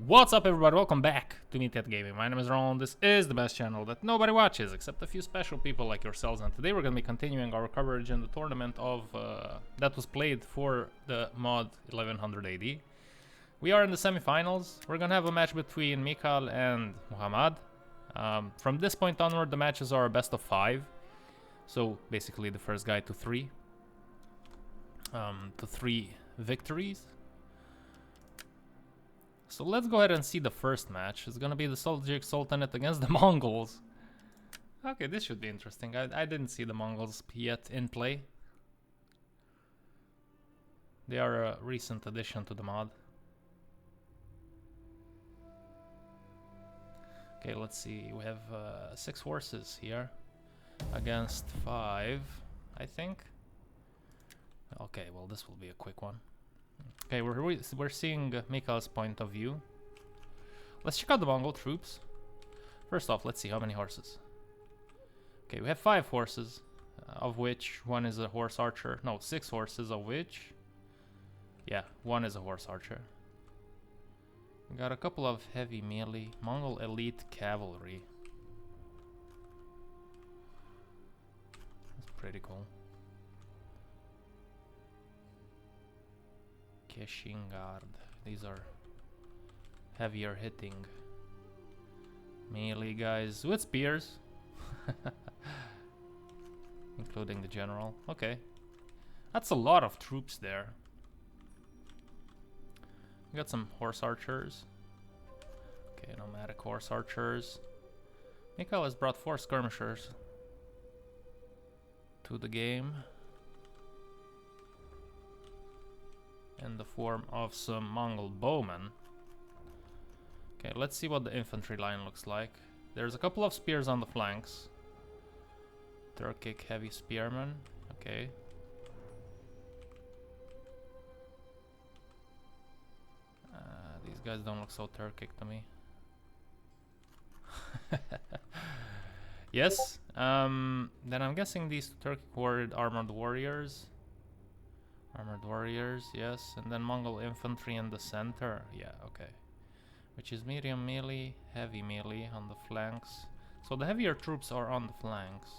What's up, everybody? Welcome back to Meet Gaming. My name is Ron. This is the best channel that nobody watches except a few special people like yourselves, and today we're going to be continuing our coverage in the tournament of that was played for the mod 1100 AD. We are in the semifinals. We're going to have a match between Michal and Muhammad. From this point onward, the matches are best of 5. So basically the first guy to 3. To 3 victories. So let's go ahead and see the first match. It's gonna be the Seljuk Sultanate against the Mongols. Okay, this should be interesting. I didn't see the Mongols yet in play. They are a recent addition to the mod. Okay, let's see. We have 6 horses here against 5, I think. Okay, well, this will be a quick one. Okay, we're seeing Michal's point of view. Let's check out the Mongol troops. First off, let's see how many horses. Okay, we have 5 horses, of which one is a horse archer. No, 6 horses, of which... yeah, one is a horse archer. We got a couple of heavy melee, Mongol elite cavalry. That's pretty cool. Keshingard. These are heavier hitting melee guys with spears. Including the general. Okay. That's a lot of troops there. We got some horse archers. Okay, nomadic horse archers. Michal has brought 4 skirmishers to the game. In the form of some Mongol bowmen. Okay, let's see what the infantry line looks like. There's a couple of spears on the flanks. Turkic heavy spearmen. Okay. These guys don't look so Turkic to me. Yes. Then I'm guessing these Turkic armored warriors. Armored warriors, yes, and then Mongol infantry in the center, yeah, okay. Which is medium melee, heavy melee on the flanks. So the heavier troops are on the flanks.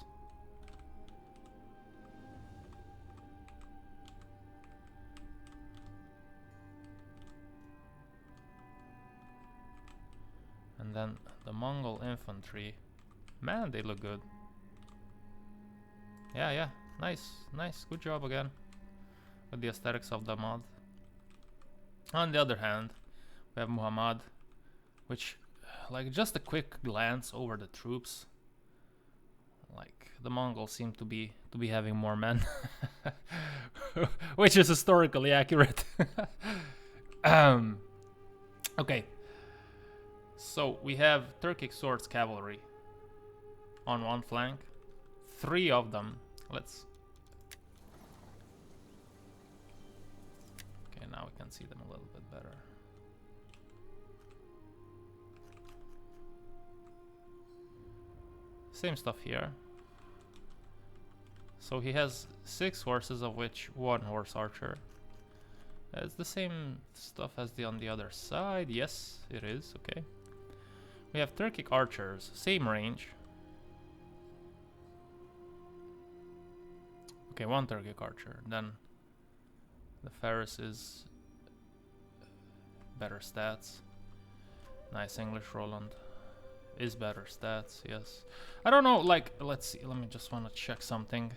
And then the Mongol infantry, man, they look good. Yeah, nice, good job again. With the aesthetics of the mod. On the other hand, we have Muhammad, which, like, just a quick glance over the troops, like, the Mongols seem to be having more men, which is historically accurate. Okay, so we have Turkic swords cavalry on one flank, 3 of them. Let's. Now we can see them a little bit better. Same stuff here. So he has 6 horses, of which 1 horse archer. It's the same stuff as on the other side. Yes, it is. Okay. We have Turkic archers, same range. Okay, 1 Turkic archer. Then the Ferris is better stats. Nice English Roland is better stats, yes. I don't know, like, let's see, let me just want to check something.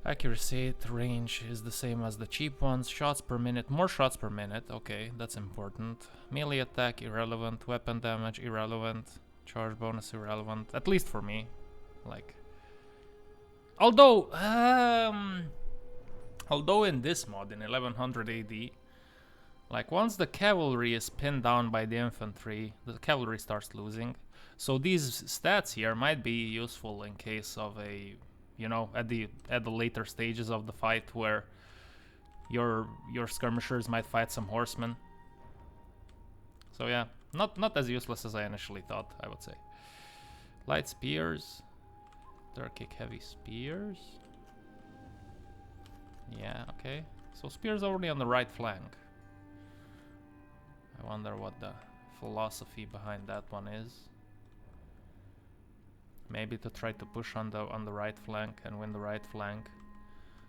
Accuracy, range is the same as the cheap ones. Shots per minute, more shots per minute, okay, that's important. Melee attack, irrelevant. Weapon damage, irrelevant. Charge bonus, irrelevant, at least for me. Like, although in this mod, in 1100 AD, like, once the cavalry is pinned down by the infantry, the cavalry starts losing. So these stats here might be useful in case of a, you know, at the later stages of the fight where your skirmishers might fight some horsemen. So yeah, not as useless as I initially thought, I would say. Light spears, Turkic heavy spears. Yeah, okay. So spears already on the right flank. I wonder what the philosophy behind that one is. Maybe to try to push on the right flank and win the right flank,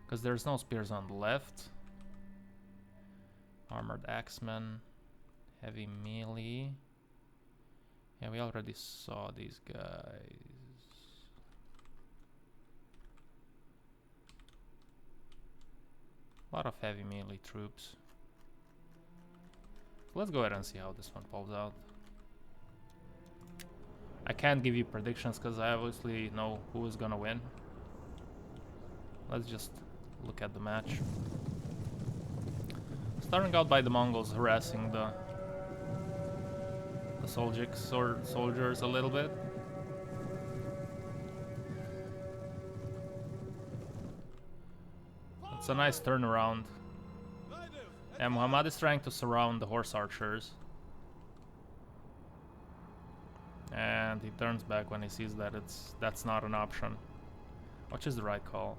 because there's no spears on the left. Armored axemen, heavy melee. Yeah, we already saw these guys. A lot of heavy melee troops. Let's go ahead and see how this one falls out. I can't give you predictions because I obviously know who is gonna win. Let's just look at the match. Starting out by the Mongols harassing the soldiers a little bit. It's a nice turnaround. And Muhammad is trying to surround the horse archers. And he turns back when he sees that that's not an option. Which is the right call.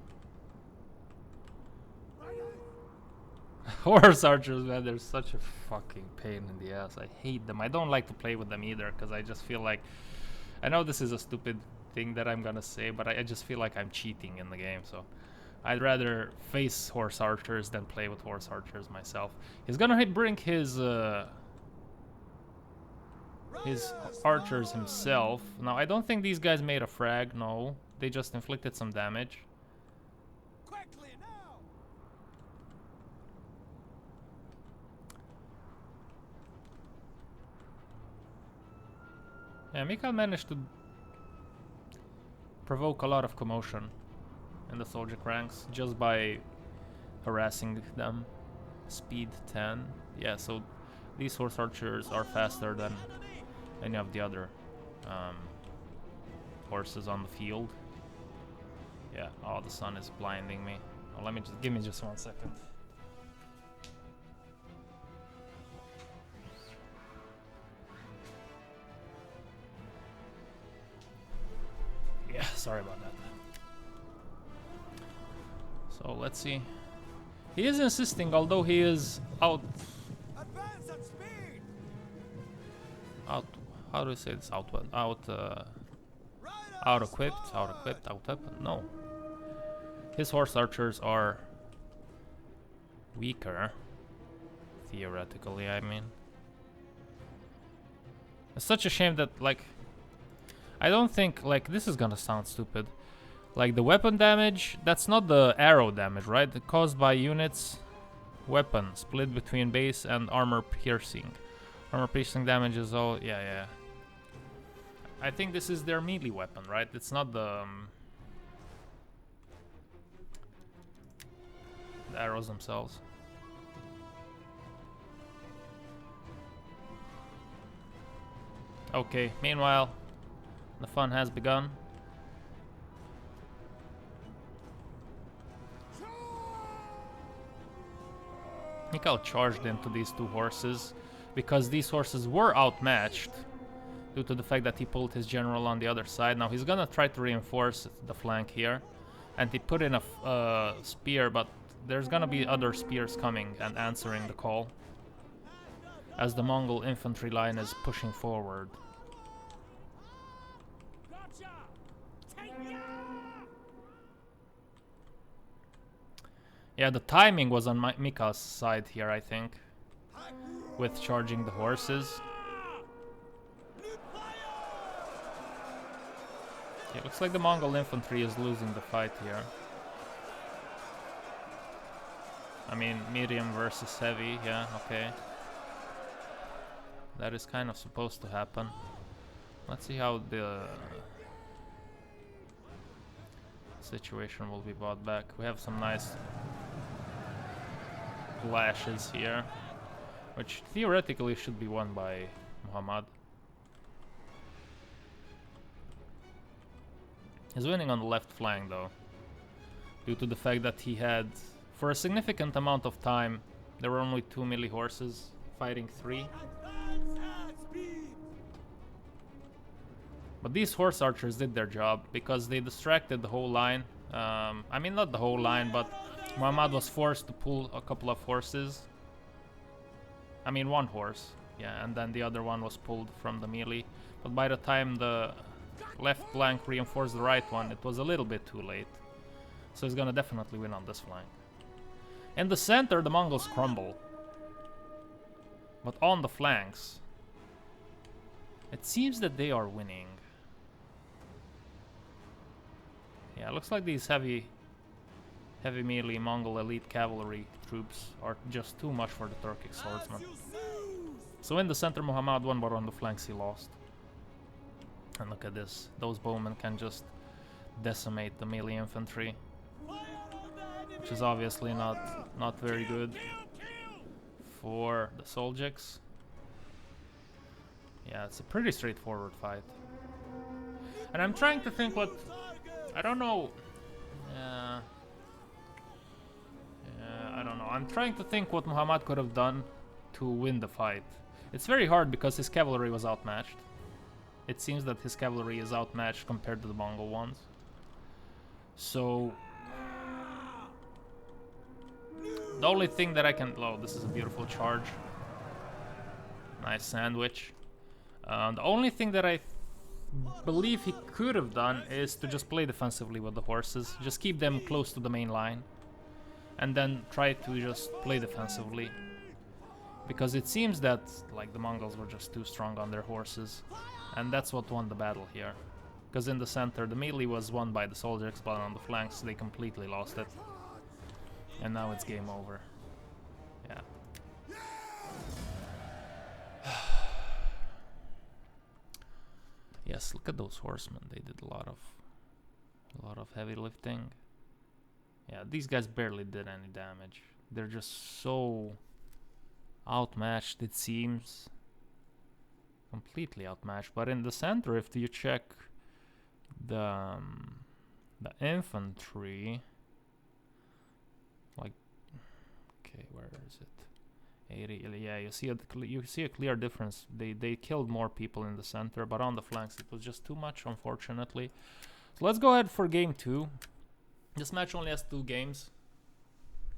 Horse archers, man, they're such a fucking pain in the ass. I hate them. I don't like to play with them either, because I just feel like... I know this is a stupid thing that I'm gonna say, but I just feel like I'm cheating in the game, so... I'd rather face horse archers than play with horse archers myself. He's gonna bring his archers himself. Now, I don't think these guys made a frag, no. They just inflicted some damage. Yeah, Michal managed to provoke a lot of commotion in the soldier ranks just by harassing them. Speed 10. Yeah, so these horse archers are faster than any of the other horses on the field. Yeah, oh, the sun is blinding me. Oh, give me just 1 second. Yeah, sorry about that. So let's see. He is insisting, although he is out. How do I say this? Out equipped. No. His horse archers are weaker, theoretically. I mean, it's such a shame that, like, I don't think, like, this is gonna sound stupid. Like, the weapon damage, that's not the arrow damage, right? It's caused by units weapon split between base and armor piercing. Armor piercing damage is all, yeah. I think this is their melee weapon, right? It's not the arrows themselves. Okay, meanwhile, the fun has begun. Michal charged into these two horses because these horses were outmatched due to the fact that he pulled his general on the other side. Now he's gonna try to reinforce the flank here, and he put in a spear, but there's gonna be other spears coming and answering the call as the Mongol infantry line is pushing forward. Yeah, the timing was on Michal's side here, I think, with charging the horses. Yeah, looks like the Mongol infantry is losing the fight here. I mean, medium versus heavy, yeah, okay. That is kind of supposed to happen. Let's see how the situation will be brought back. We have some nice lashes here, which theoretically should be won by Muhammad. He's winning on the left flank though, due to the fact that he had, for a significant amount of time, there were only 2 melee horses fighting 3. But these horse archers did their job because they distracted the whole line. I mean, not the whole line, but Muhammad was forced to pull a couple of horses. I mean, one horse. Yeah, and then the other one was pulled from the melee. But by the time the left flank reinforced the right one, it was a little bit too late. So he's gonna definitely win on this flank. In the center, the Mongols crumble. But on the flanks, it seems that they are winning. Yeah, it looks like these heavy melee Mongol elite cavalry troops are just too much for the Turkic swordsman. So in the center, Muhammad won, but on the flanks he lost. And look at this. Those bowmen can just decimate the melee infantry, which is obviously not very good for the Soldiks. Yeah, it's a pretty straightforward fight. And I'm trying to think what... I don't know. I don't know. I'm trying to think what Muhammad could have done to win the fight. It's very hard because his cavalry was outmatched. It seems that his cavalry is outmatched compared to the Mongol ones. So... the only thing that I can... oh, this is a beautiful charge. Nice sandwich. The only thing that I believe he could have done is to just play defensively with the horses. Just keep them close to the main line. And then try to just play defensively. Because it seems that like the Mongols were just too strong on their horses. And that's what won the battle here. Because in the center, the melee was won by the soldiers, but on the flanks they completely lost it. And now it's game over. Yeah. Yes, look at those horsemen. They did a lot of heavy lifting. Yeah, these guys barely did any damage. They're just so outmatched, it seems. Completely outmatched. But in the center, if you check the infantry, like, okay, where is it? 80. Yeah, you see a clear difference. They killed more people in the center, but on the flanks it was just too much, unfortunately. So let's go ahead for game 2. This match only has 2 games,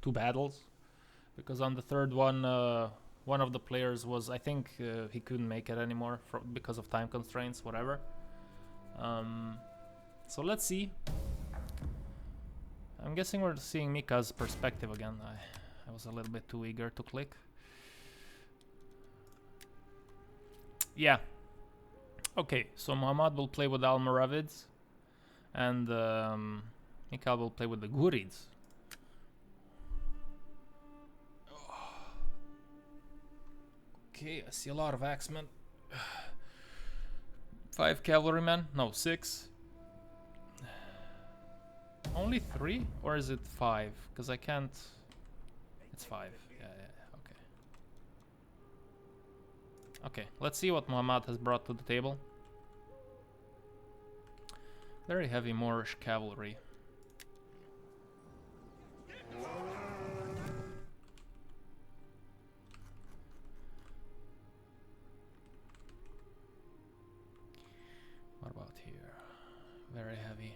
2 battles, because on the third one, one of the players was, I think, he couldn't make it anymore because of time constraints, whatever. So let's see. I'm guessing we're seeing Mika's perspective again. I was a little bit too eager to click. Yeah. Okay, so Muhammad will play with Almoravids, and Michal will play with the Gurids. Okay, I see a lot of axemen. 5 cavalrymen? No, 6. Only 3? Or is it 5? Because I can't... It's 5. Yeah, okay. Okay, let's see what Muhammad has brought to the table. Very heavy Moorish cavalry. What about here? Very heavy.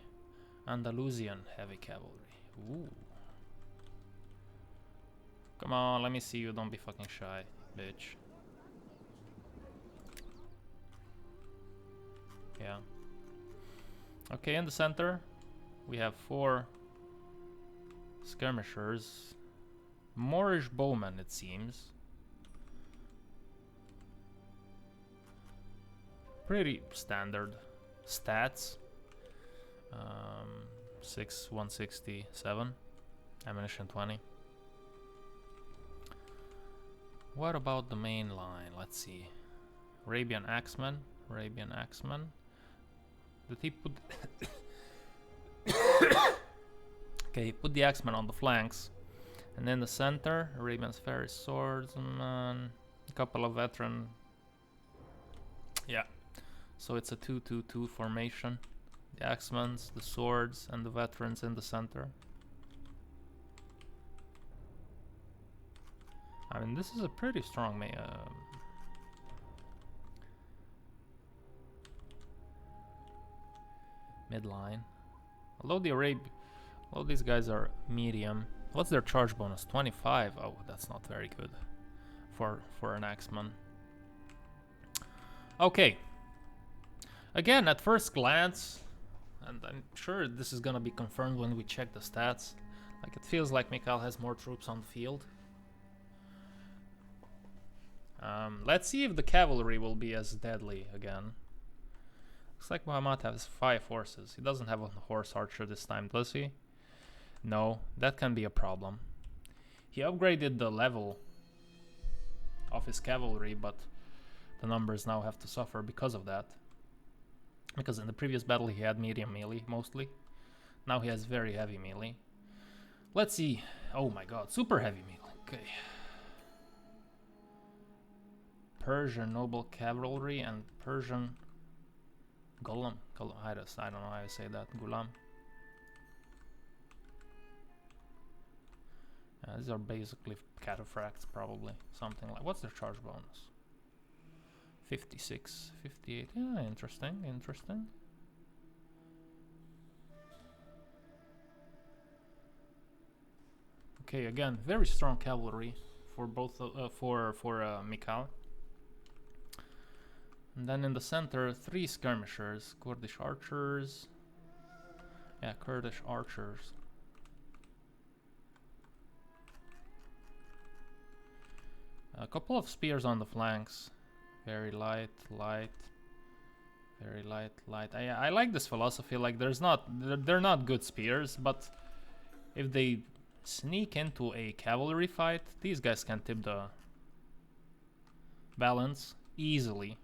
Andalusian heavy cavalry. Ooh. Come on, let me see you. Don't be fucking shy, bitch. Yeah. Okay, in the center, we have 4 skirmishers. Moorish bowmen, it seems. Pretty standard stats. 6, 167, ammunition 20. What about the main line? Let's see. Arabian Axeman. Did he put... Okay, he put the Axeman on the flanks. And in the center, Arabian's Ferry Swordsman. A couple of veteran... Yeah. So it's a 2-2-2 formation. The Axemans, the swords, and the veterans in the center. I mean, this is a pretty strong midline. Although these guys are medium. What's their charge bonus? 25. Oh, that's not very good for an Axeman. Okay. Again, at first glance, and I'm sure this is gonna be confirmed when we check the stats, like it feels like Michal has more troops on the field. Let's see if the cavalry will be as deadly again. Looks like Muhammad has 5 horses. He doesn't have a horse archer this time, does he? No, that can be a problem. He upgraded the level of his cavalry, but the numbers now have to suffer because of that. Because in the previous battle he had medium melee mostly. Now he has very heavy melee. Let's see. Oh my god, super heavy melee. Okay. Persian noble cavalry and Persian Golem. I don't know how I say that. Gulam. These are basically cataphracts, probably. Something like. What's their charge bonus? 56, 58. Yeah, interesting, interesting. Okay, again, very strong cavalry for both for Michal. And then in the center, 3 skirmishers, Kurdish archers. Yeah, Kurdish archers. A couple of spears on the flanks. Very light, light. Very light, light. I like this philosophy. Like, they're not good spears, but if they sneak into a cavalry fight, these guys can tip the balance easily.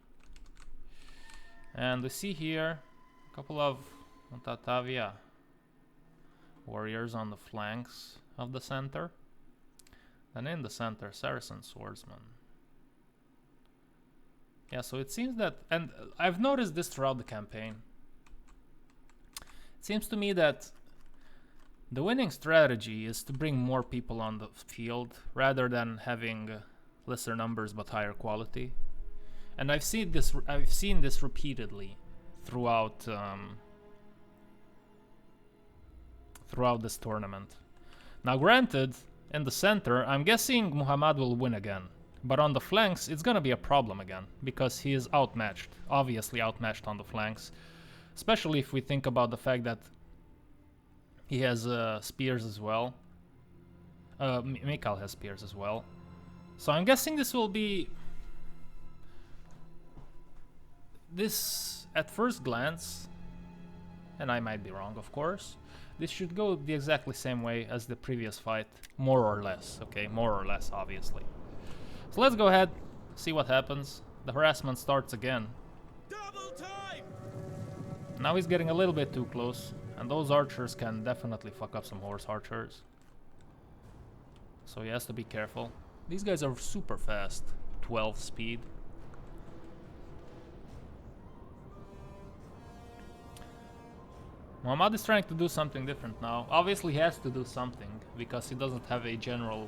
And we see here a couple of Tatavia warriors on the flanks of the center. And in the center, Saracen swordsman. Yeah, so it seems that, and I've noticed this throughout the campaign. It seems to me that the winning strategy is to bring more people on the field rather than having lesser numbers but higher quality. And I've seen this repeatedly throughout throughout this tournament. Now, granted, in the center, I'm guessing Muhammad will win again. But on the flanks, it's gonna be a problem again, because he is outmatched, obviously outmatched on the flanks. Especially if we think about the fact that he has spears as well. Michal has spears as well. So I'm guessing this will be... This, at first glance, and I might be wrong, of course, this should go the exactly same way as the previous fight, more or less, okay? More or less, obviously. So let's go ahead, see what happens. The harassment starts again. Double time! Now he's getting a little bit too close, and those archers can definitely fuck up some horse archers. So he has to be careful. These guys are super fast, 12 speed. Muhammad is trying to do something different now. Obviously he has to do something, because he doesn't have a general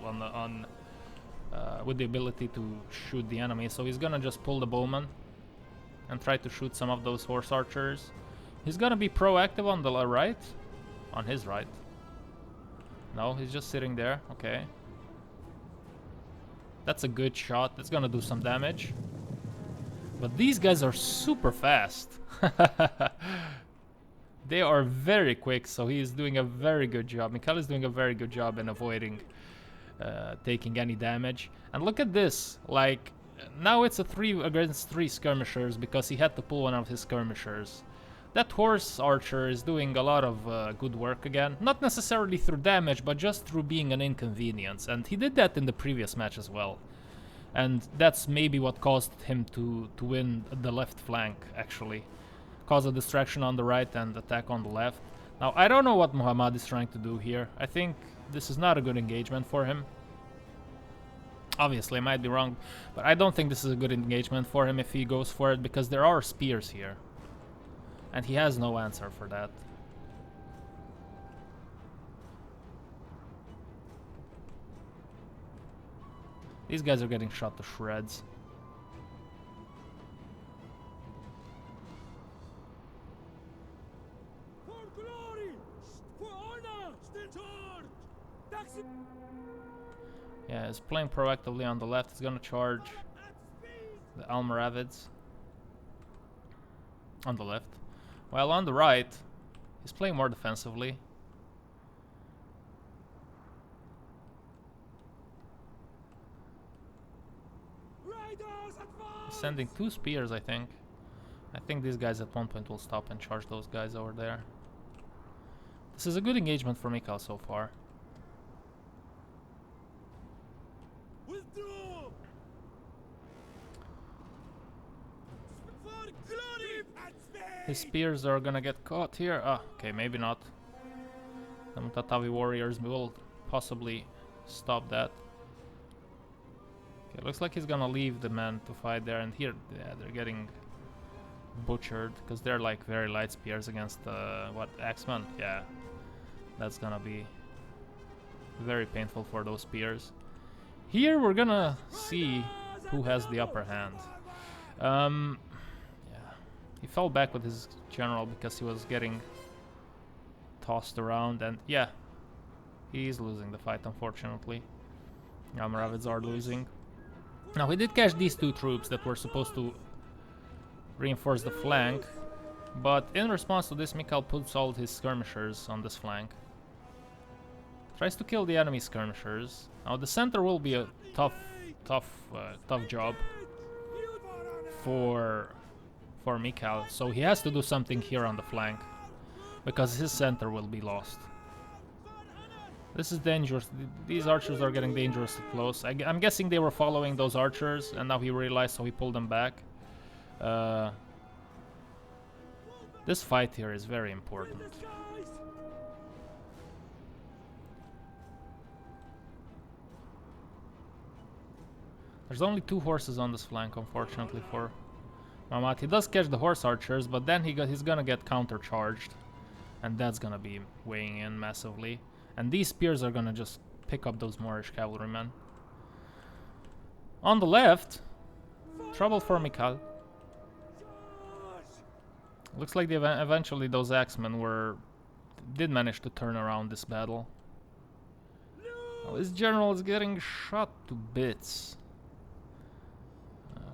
with the ability to shoot the enemy. So he's gonna just pull the bowman and try to shoot some of those horse archers. He's gonna be proactive on the right. On his right. No, he's just sitting there. Okay. That's a good shot. That's gonna do some damage. But these guys are super fast. They are very quick, so he is doing a very good job. Michal is doing a very good job in avoiding taking any damage. And look at this, like, now it's a 3 against 3 skirmishers because he had to pull one of his skirmishers. That horse archer is doing a lot of good work again. Not necessarily through damage, but just through being an inconvenience. And he did that in the previous match as well. And that's maybe what caused him to win the left flank, actually. Cause a distraction on the right and attack on the left. Now, I don't know what Muhammad is trying to do here. I think this is not a good engagement for him. Obviously, I might be wrong, but I don't think this is a good engagement for him if he goes for it, because there are spears here. And he has no answer for that. These guys are getting shot to shreds. Yeah, he's playing proactively on the left. He's gonna charge the Almoravids. on the left. While on the right, he's playing more defensively. He's sending 2 spears, I think. I think these guys at one point will stop and charge those guys over there. This is a good engagement for Michal so far. His spears are gonna get caught here. Ah, okay, maybe not. The Mutatavi warriors will possibly stop that. Okay, looks like he's gonna leave the man to fight there, and here, yeah, they're getting butchered because they're like very light spears against what, Axeman? Yeah, that's gonna be very painful for those spears. Here we're gonna see who has the upper hand. Yeah, he fell back with his general because he was getting tossed around, and yeah, he's losing the fight, unfortunately. Amravids are losing. Now, he did catch these 2 troops that were supposed to reinforce the flank, but in response to this, Michal puts all his skirmishers on this flank. Tries to kill the enemy skirmishers. Now, the center will be a tough job for Michal, so he has to do something here on the flank, because his center will be lost. This is dangerous. These archers are getting dangerously close. I'm guessing they were following those archers, and now he realized, so he pulled them back. This fight here is very important. There's only 2 horses on this flank, unfortunately, for Mamat. He does catch the horse archers, but then he's gonna get countercharged, and that's gonna be weighing in massively. And these spears are gonna just pick up those Moorish cavalrymen. On the left, trouble for Michal. Looks like eventually those axemen did manage to turn around this battle. Oh, his general is getting shot to bits.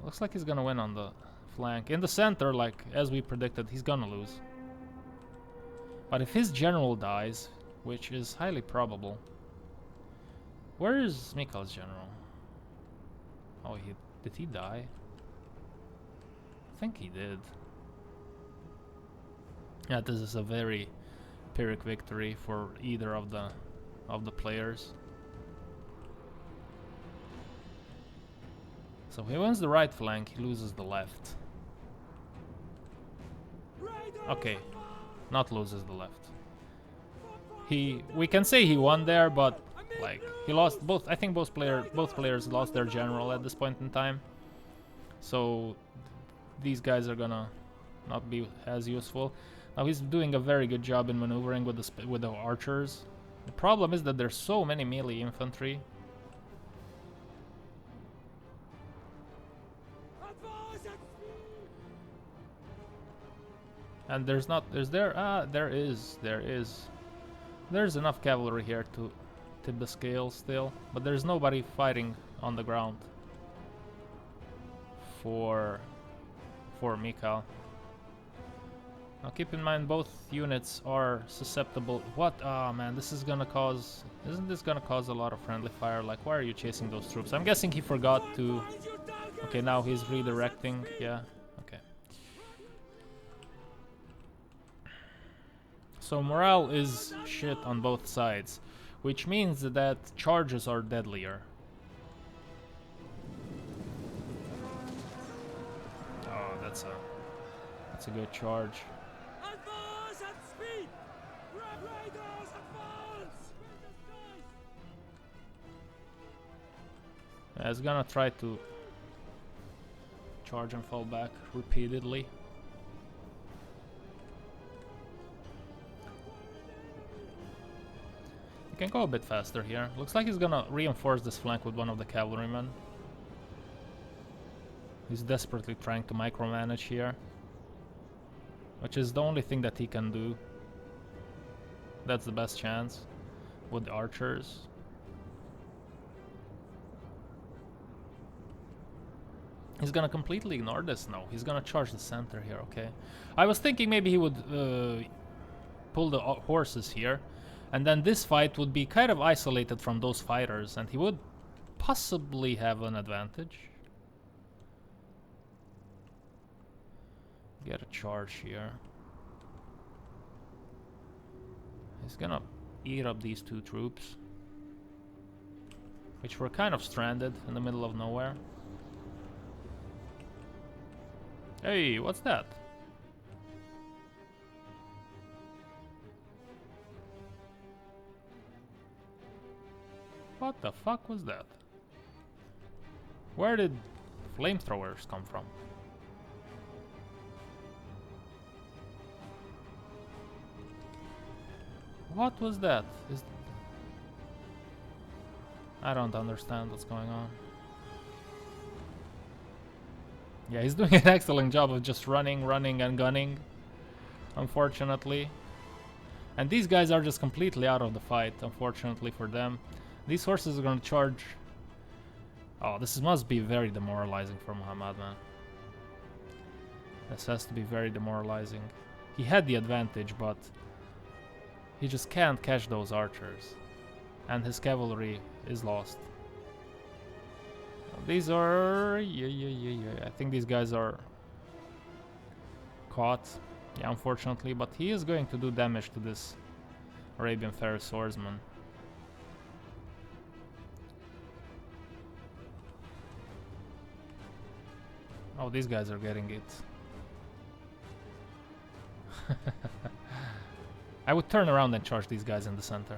Looks like he's gonna win on the flank. In the center, like as we predicted, he's gonna lose. But if his general dies, which is highly probable. Where is Michal's general? Oh, did he die? I think he did. Yeah, this is a very Pyrrhic victory for either of the players. So he wins the right flank, he loses the left. Okay, not loses the left. We can say he won there, but like he lost both. I think both players lost their general at this point in time. So these guys are gonna not be as useful. Now he's doing a very good job in maneuvering with the archers. The problem is that there's so many melee infantry. And there's enough cavalry here to tip the scale still, but there's nobody fighting on the ground for Michal. Now keep in mind both units are susceptible. What? Oh man, this is gonna cause... Isn't this gonna cause a lot of friendly fire? Like, why are you chasing those troops? I'm guessing he forgot to... Okay, now he's redirecting. Yeah, okay. So morale is shit on both sides, which means that charges are deadlier. Oh, that's a good charge. Advance at speed! Raiders advance! Yeah, it's gonna try to charge and fall back repeatedly. You can go a bit faster here. Looks like he's gonna reinforce this flank with one of the cavalrymen. He's desperately trying to micromanage here, which is the only thing that he can do. That's the best chance with the archers. He's gonna completely ignore this? No, he's gonna charge the center here, okay. I was thinking maybe he would pull the horses here, and then this fight would be kind of isolated from those fighters, and he would possibly have an advantage. Get a charge here. He's gonna eat up these two troops, which were kind of stranded in the middle of nowhere. Hey, what's that? What the fuck was that? Where did flamethrowers come from? What was that? I don't understand what's going on. Yeah, he's doing an excellent job of just running and gunning, unfortunately. And these guys are just completely out of the fight, unfortunately for them. These horses are gonna charge. Oh, this must be very demoralizing for Muhammad, man. This has to be very demoralizing. He had the advantage, but he just can't catch those archers. And his cavalry is lost. These are... Yeah. I think these guys are caught. Yeah, unfortunately. But he is going to do damage to this Arabian Ferry swordsman. Oh, these guys are getting it. I would turn around and charge these guys in the center.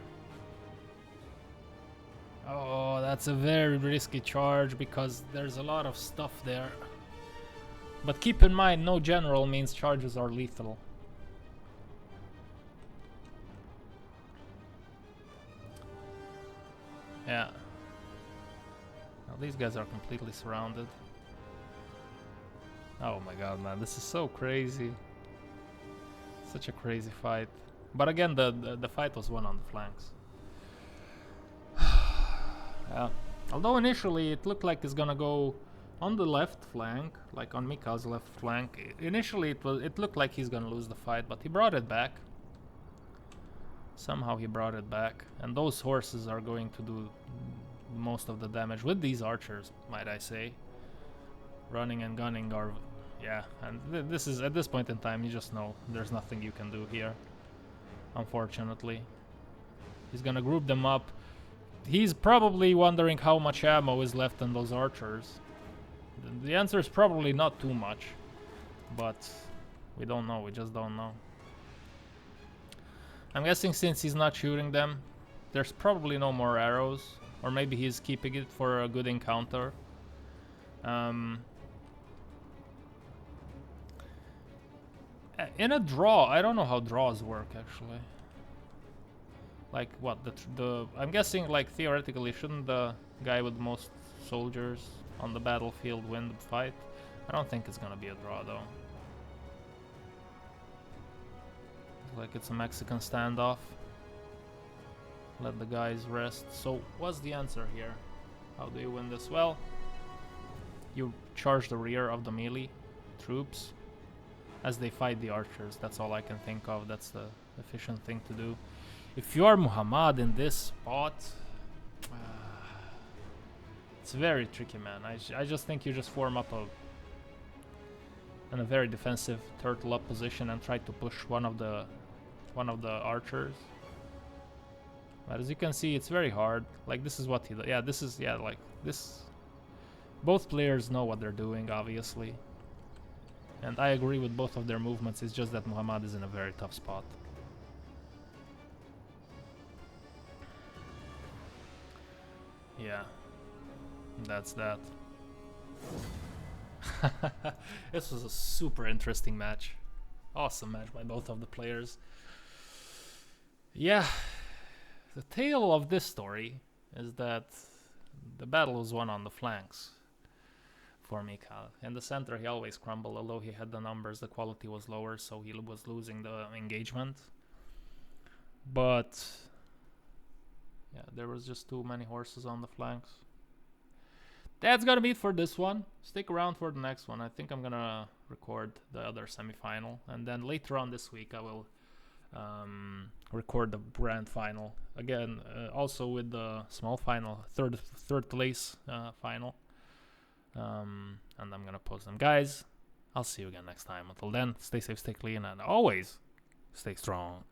Oh, that's a very risky charge because there's a lot of stuff there. But keep in mind, no general means charges are lethal. Yeah. Now these guys are completely surrounded. Oh my god, man, this is so crazy. Such a crazy fight. But again, the fight was won on the flanks. Yeah. Although initially it looked like it's gonna go on the left flank, like on Michal's left flank. Initially it looked like he's gonna lose the fight, but he brought it back. Somehow he brought it back, and those horses are going to do most of the damage with these archers, might I say. Running and gunning are, yeah, and this is, at this point in time, you just know there's nothing you can do here, unfortunately. He's gonna group them up. He's probably wondering how much ammo is left in those archers. The answer is probably not too much, but we don't know, we just don't know. I'm guessing since he's not shooting them, there's probably no more arrows, or maybe he's keeping it for a good encounter. In a draw, I don't know how draws work actually. Like what, I'm guessing, like, theoretically, shouldn't the guy with the most soldiers on the battlefield win the fight? I don't think it's gonna be a draw though. Like it's a Mexican standoff. Let the guys rest. So what's the answer here? How do you win this? Well, you charge the rear of the melee troops as they fight the archers. That's all I can think of. That's the efficient thing to do. If you are Muhammad in this spot, it's very tricky, man. I just think you just form up in a very defensive turtle up position and try to push one of the archers. But as you can see, it's very hard. Like, this is what he does. Yeah, this is, yeah, like this. Both players know what they're doing, obviously. And I agree with both of their movements. It's just that Muhammad is in a very tough spot. Yeah, that's that. This was a super interesting match. Awesome match by both of the players. Yeah, the tale of this story is that the battle was won on the flanks for Michal. In the center he always crumbled, although he had the numbers, the quality was lower, so he was losing the engagement. But yeah, there was just too many horses on the flanks. that's gonna be it for this one. Stick around for the next one. I think I'm gonna record the other semi-final, and then later on this week I will record the grand final again, also with the small final, third place final, and I'm gonna post them. Guys, I'll see you again next time. Until then, stay safe, stay clean, and always stay strong.